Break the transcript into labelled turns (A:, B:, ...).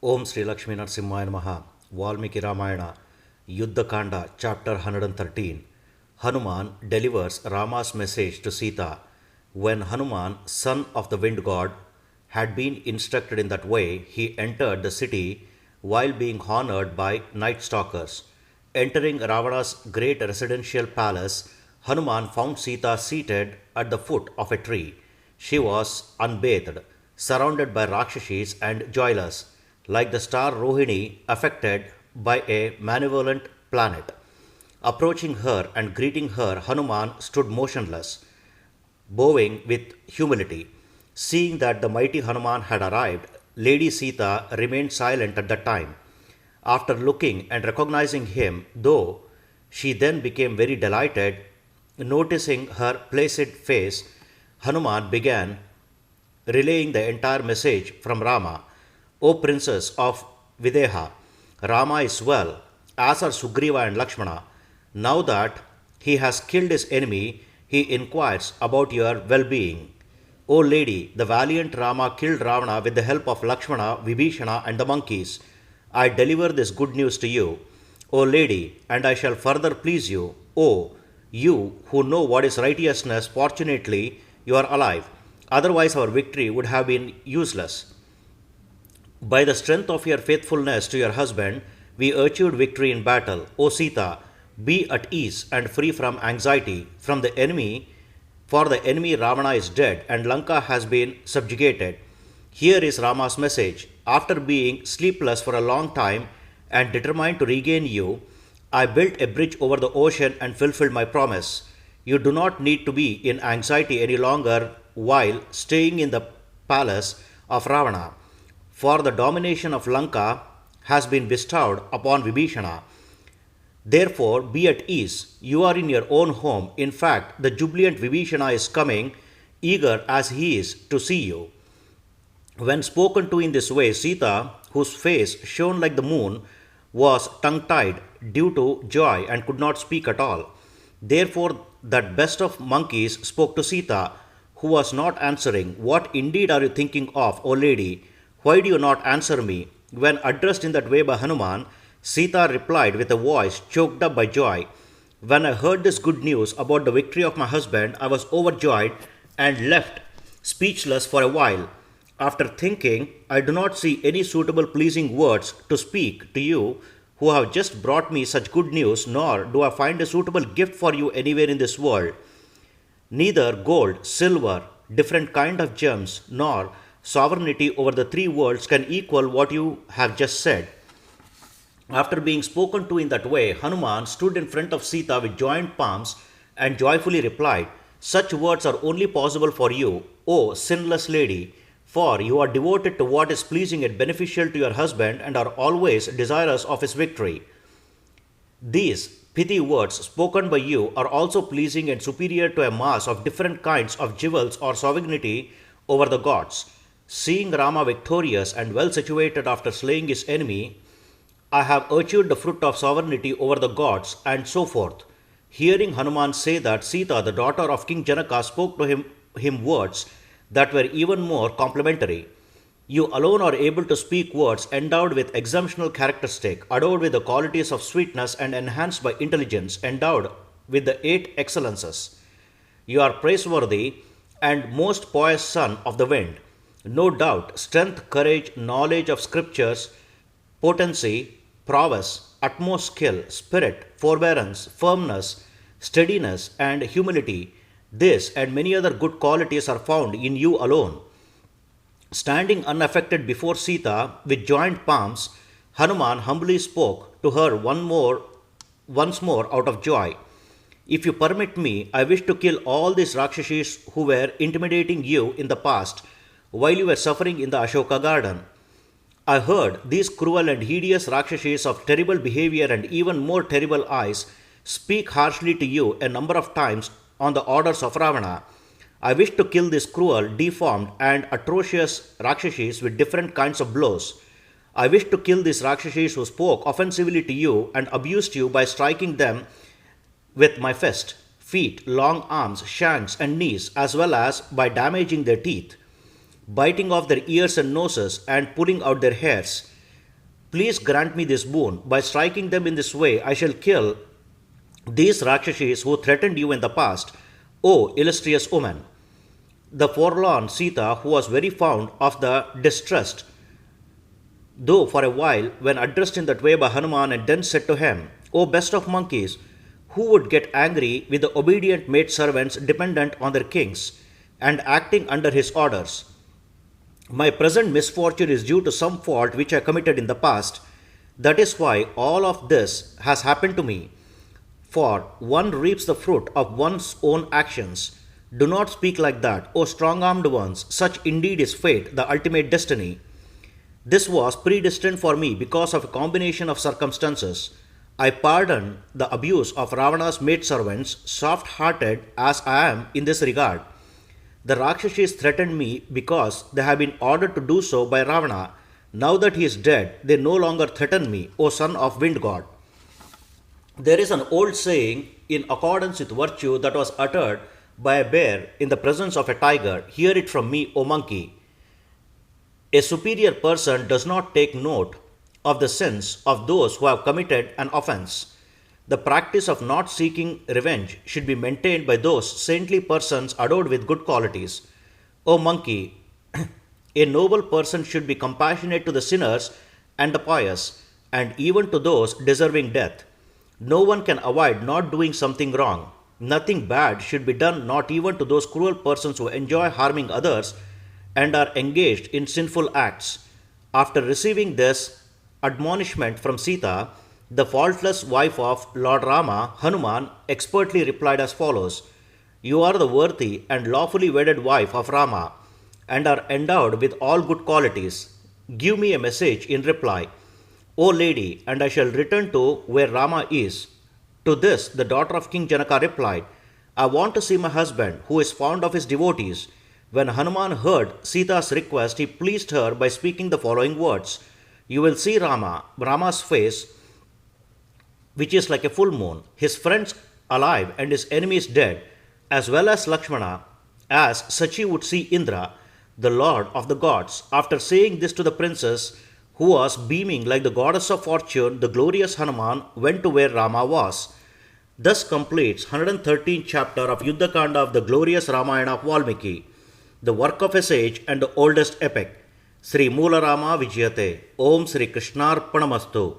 A: Om Sri Lakshmi Narsimhaya Namaha, Valmiki Ramayana, Yuddha Kanda, chapter 113. Hanuman delivers Rama's message to Sita. When Hanuman, son of the wind god, had been instructed in that way, he entered the city while being honored by night-stalkers. Entering Ravana's great residential palace, Hanuman found Sita seated at the foot of a tree. She was unbathed, surrounded by rakshasis and joyless, like the star Rohini affected by a malevolent planet. Approaching her and greeting her, Hanuman stood motionless, bowing with humility. Seeing that the mighty Hanuman had arrived, Lady Sita remained silent at that time. After looking and recognizing him, though, she then became very delighted. Noticing her placid face, Hanuman began relaying the entire message from Rama. O princess of Videha, Rama is well, as are Sugriva and Lakshmana. Now that he has killed his enemy, he inquires about your well being. O lady, the valiant Rama killed Ravana with the help of Lakshmana, Vibhishana, and the monkeys. I deliver this good news to you, O lady, and I shall further please you. O you who know what is righteousness, fortunately you are alive. Otherwise, our victory would have been useless. By the strength of your faithfulness to your husband, we achieved victory in battle. O Sita, be at ease and free from anxiety from the enemy, for the enemy Ravana is dead and Lanka has been subjugated. Here is Rama's message. After being sleepless for a long time and determined to regain you, I built a bridge over the ocean and fulfilled my promise. You do not need to be in anxiety any longer while staying in the palace of Ravana, for the domination of Lanka has been bestowed upon Vibhishana. Therefore, be at ease. You are in your own home. In fact, the jubilant Vibhishana is coming, eager as he is to see you. When spoken to in this way, Sita, whose face shone like the moon, was tongue tied due to joy and could not speak at all. Therefore, that best of monkeys spoke to Sita, who was not answering. What indeed are you thinking of, O lady? Why do you not answer me? When addressed in that way by Hanuman, Sita replied with a voice choked up by joy. When I heard this good news about the victory of my husband, I was overjoyed and left speechless for a while. After thinking, I do not see any suitable pleasing words to speak to you who have just brought me such good news, nor do I find a suitable gift for you anywhere in this world. Neither gold, silver, different kind of gems, nor sovereignty over the three worlds can equal what you have just said. After being spoken to in that way, Hanuman stood in front of Sita with joined palms and joyfully replied, Such words are only possible for you, O sinless lady, for you are devoted to what is pleasing and beneficial to your husband and are always desirous of his victory. These pithy words spoken by you are also pleasing and superior to a mass of different kinds of jewels or sovereignty over the gods. Seeing Rama victorious and well situated after slaying his enemy, I have achieved the fruit of sovereignty over the gods, and so forth. Hearing Hanuman say that, Sita, the daughter of King Janaka, spoke to him words that were even more complimentary. You alone are able to speak words endowed with exemptional characteristic, adorned with the qualities of sweetness and enhanced by intelligence, endowed with the eight excellences. You are praiseworthy and most pious son of the wind. No doubt, strength, courage, knowledge of scriptures, potency, prowess, utmost skill, spirit, forbearance, firmness, steadiness, and humility, this and many other good qualities are found in you alone. Standing unaffected before Sita with joined palms, Hanuman humbly spoke to her once more out of joy. If you permit me, I wish to kill all these rakshasis who were intimidating you in the past while you were suffering in the Ashoka garden. I heard these cruel and hideous rakshasis of terrible behavior and even more terrible eyes speak harshly to you a number of times on the orders of Ravana. I wish to kill these cruel, deformed, and atrocious rakshasis with different kinds of blows. I wish to kill these rakshasis who spoke offensively to you and abused you by striking them with my fist, feet, long arms, shanks, and knees, as well as by damaging their teeth, biting off their ears and noses, and pulling out their hairs. Please grant me this boon. By striking them in this way, I shall kill these rakshasis who threatened you in the past, O illustrious woman. The forlorn Sita, who was very fond of the distressed, though for a while, when addressed in that way by Hanuman, and then said to him, O best of monkeys, who would get angry with the obedient maid servants dependent on their kings and acting under his orders? My present misfortune is due to some fault which I committed in the past. That is why all of this has happened to me. For one reaps the fruit of one's own actions. Do not speak like that, O strong armed ones. Such indeed is fate, the ultimate destiny. This was predestined for me because of a combination of circumstances. I pardon the abuse of Ravana's maidservants, soft hearted as I am in this regard. The Rakshasis threatened me because they have been ordered to do so by Ravana. Now that he is dead, they no longer threaten me, O son of wind god. There is an old saying in accordance with virtue that was uttered by a bear in the presence of a tiger. Hear it from me, O monkey. A superior person does not take note of the sins of those who have committed an offense. The practice of not seeking revenge should be maintained by those saintly persons adored with good qualities. O monkey, a noble person should be compassionate to the sinners and the pious, and even to those deserving death. No one can avoid not doing something wrong. Nothing bad should be done, not even to those cruel persons who enjoy harming others and are engaged in sinful acts. After receiving this admonishment from Sita, the faultless wife of Lord Rama, Hanuman, expertly replied as follows: You are the worthy and lawfully wedded wife of Rama, and are endowed with all good qualities. Give me a message in reply, O lady, and I shall return to where Rama is. To this, the daughter of King Janaka replied, I want to see my husband, who is fond of his devotees. When Hanuman heard Sita's request, he pleased her by speaking the following words: You will see Rama's face, which is like a full moon, his friends alive and his enemies dead, as well as Lakshmana, as Sachi would see Indra, the lord of the gods. After saying this to the princess, who was beaming like the goddess of fortune, the glorious Hanuman went to where Rama was. Thus completes 113th chapter of Yuddha Kanda of the glorious Ramayana of Valmiki, the work of a sage and the oldest epic. Sri Moola Rama Vijayate. Om Sri Krishnarpanamastu.